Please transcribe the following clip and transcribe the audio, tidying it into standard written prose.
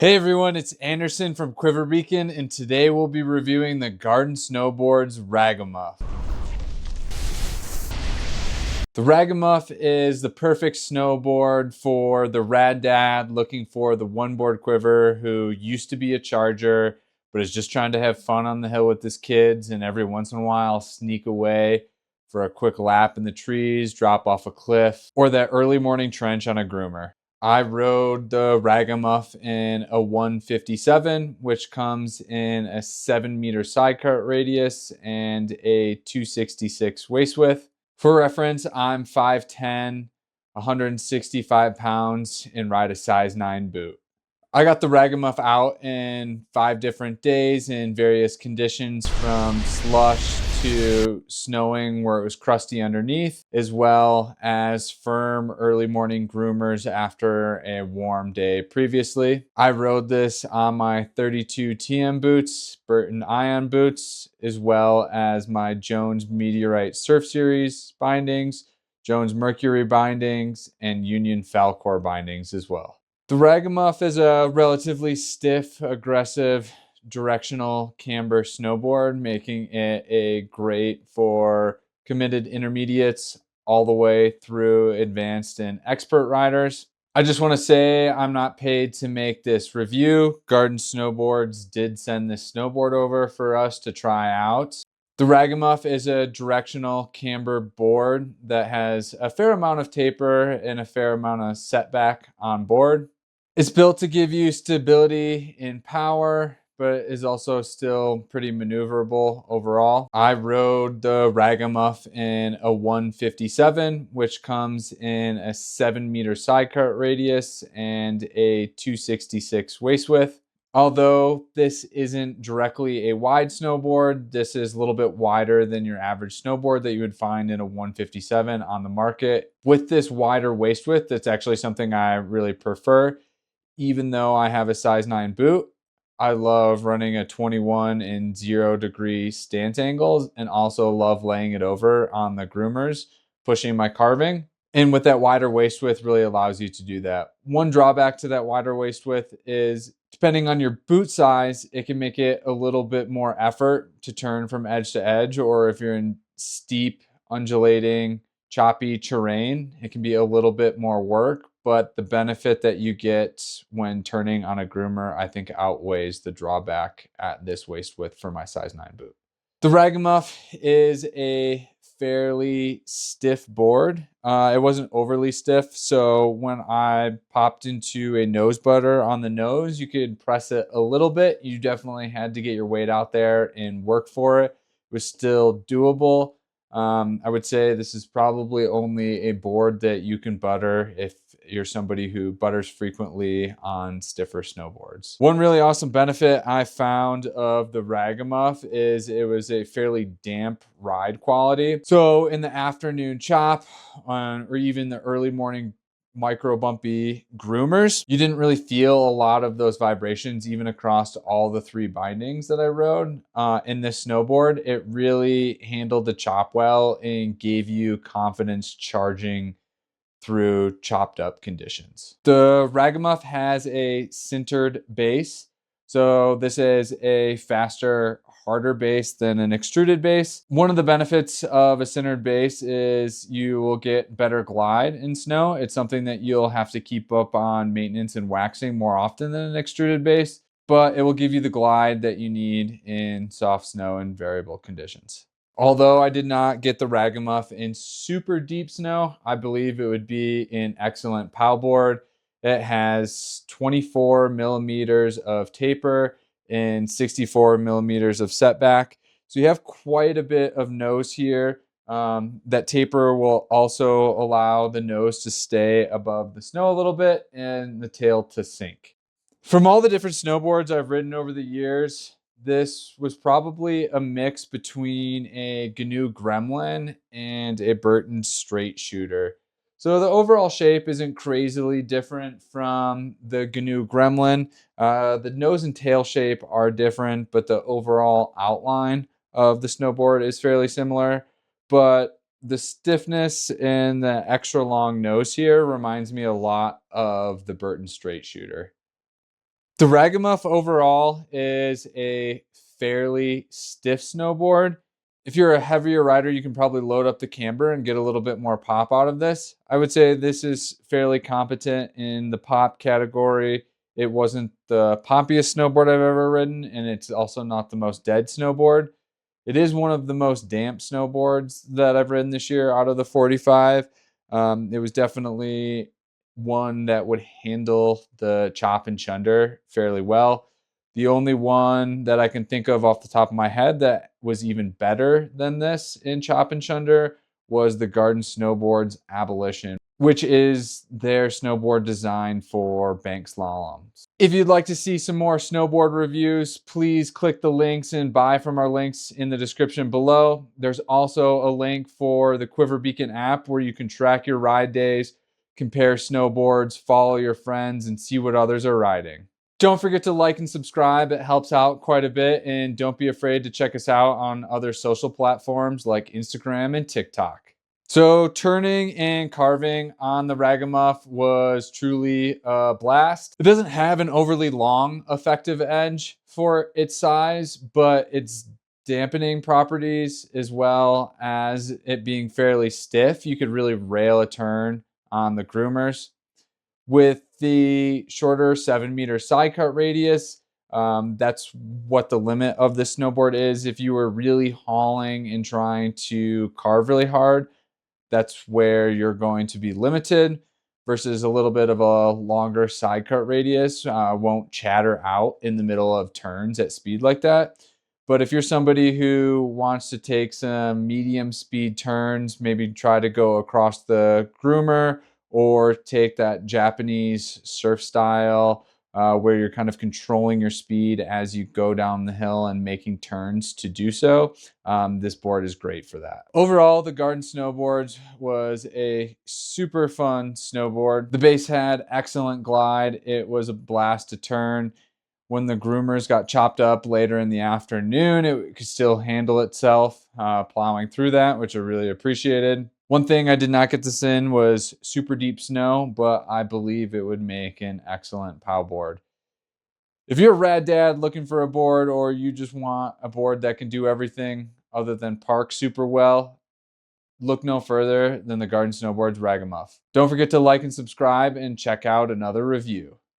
Hey everyone, it's Anderson from Quiver Beacon, and today we'll be reviewing the Garden Snowboard's Ragamuff. The Ragamuff is the perfect snowboard for the rad dad looking for the one board quiver who used to be a charger, but is just trying to have fun on the hill with his kids and every once in a while sneak away for a quick lap in the trees, drop off a cliff, or that early morning trench on a groomer. I rode the Ragamuff in a 157, which comes in a 7-meter side cut radius and a 266 waist width. For reference, I'm 5'10", 165 pounds, and ride a size 9 boot. I got the Ragamuff out in 5 different days in various conditions, from slush to snowing where it was crusty underneath, as well as firm early morning groomers after a warm day previously. I rode this on my 32 TM boots, Burton Ion boots, as well as my Jones Meteorite Surf Series bindings, Jones Mercury bindings, and Union Falcor bindings as well. The Ragamuff is a relatively stiff, aggressive, directional camber snowboard, making it a great for committed intermediates all the way through advanced and expert riders. I just want to say I'm not paid to make this review. Garden Snowboards did send this snowboard over for us to try out. The Ragamuff is a directional camber board that has a fair amount of taper and a fair amount of setback on board. It's built to give you stability in power, but is also still pretty maneuverable overall. I rode the Ragamuff in a 157, which comes in a 7-meter side cut radius and a 266 waist width. Although this isn't directly a wide snowboard, this is a little bit wider than your average snowboard that you would find in a 157 on the market. With this wider waist width, that's actually something I really prefer. Even though I have a size 9 boot, I love running a 21 in 0-degree stance angles, and also love laying it over on the groomers, pushing my carving. And with that wider waist width really allows you to do that. One drawback to that wider waist width is, depending on your boot size, it can make it a little bit more effort to turn from edge to edge, or if you're in steep, undulating, choppy terrain, it can be a little bit more work. But the benefit that you get when turning on a groomer, I think, outweighs the drawback at this waist width for my size 9 boot. The Ragamuff is a fairly stiff board. It wasn't overly stiff, so when I popped into a nose butter on the nose, you could press it a little bit. You definitely had to get your weight out there and work for it. It was still doable. I would say this is probably only a board that you can butter if you're somebody who butters frequently on stiffer snowboards. One really awesome benefit I found of the Ragamuff is it was a fairly damp ride quality. So in the afternoon chop or even the early morning micro bumpy groomers, you didn't really feel a lot of those vibrations even across all the 3 bindings that I rode. In this snowboard, it really handled the chop well and gave you confidence charging through chopped up conditions. The Ragamuff has a sintered base. So this is a faster, harder base than an extruded base. One of the benefits of a sintered base is you will get better glide in snow. It's something that you'll have to keep up on maintenance and waxing more often than an extruded base, but it will give you the glide that you need in soft snow and variable conditions. Although I did not get the Ragamuff in super deep snow, I believe it would be an excellent POW board. It has 24 millimeters of taper and 64 millimeters of setback. So you have quite a bit of nose here. That taper will also allow the nose to stay above the snow a little bit and the tail to sink. From all the different snowboards I've ridden over the years, this was probably a mix between a GNU Gremlin and a Burton straight shooter. So the overall shape isn't crazily different from the GNU Gremlin. The nose and tail shape are different, but the overall outline of the snowboard is fairly similar. But the stiffness and the extra long nose here reminds me a lot of the Burton straight shooter. The Ragamuff overall is a fairly stiff snowboard. If you're a heavier rider, you can probably load up the camber and get a little bit more pop out of this. I would say this is fairly competent in the pop category. It wasn't the poppiest snowboard I've ever ridden, and it's also not the most dead snowboard. It is one of the most damp snowboards that I've ridden this year out of the 45. It was definitely one that would handle the chop and chunder fairly well. The only one that I can think of off the top of my head that was even better than this in chop and chunder was the Garden Snowboard's Abolition, which is their snowboard designed for bank slaloms. If you'd like to see some more snowboard reviews, please click the links and buy from our links in the description below. There's also a link for the Quiver Beacon app where you can track your ride days, compare snowboards, follow your friends, and see what others are riding. Don't forget to like and subscribe. It helps out quite a bit. And don't be afraid to check us out on other social platforms like Instagram and TikTok. So turning and carving on the Ragamuff was truly a blast. It doesn't have an overly long effective edge for its size, but its dampening properties, as well as it being fairly stiff, you could really rail a turn on the groomers. With the shorter 7-meter side cut radius, that's what the limit of the snowboard is. If you were really hauling and trying to carve really hard, that's where you're going to be limited, versus a little bit of a longer side cut radius won't chatter out in the middle of turns at speed like that. But if you're somebody who wants to take some medium speed turns, maybe try to go across the groomer or take that Japanese surf style where you're kind of controlling your speed as you go down the hill and making turns to do so, this board is great for that. Overall, the Garden Snowboards was a super fun snowboard. The base had excellent glide. It was a blast to turn. When the groomers got chopped up later in the afternoon, it could still handle itself plowing through that, which I really appreciated. One thing I did not get this in was super deep snow, but I believe it would make an excellent POW board. If you're a rad dad looking for a board, or you just want a board that can do everything other than park super well, look no further than the Garden Snowboard's Ragamuff. Don't forget to like and subscribe and check out another review.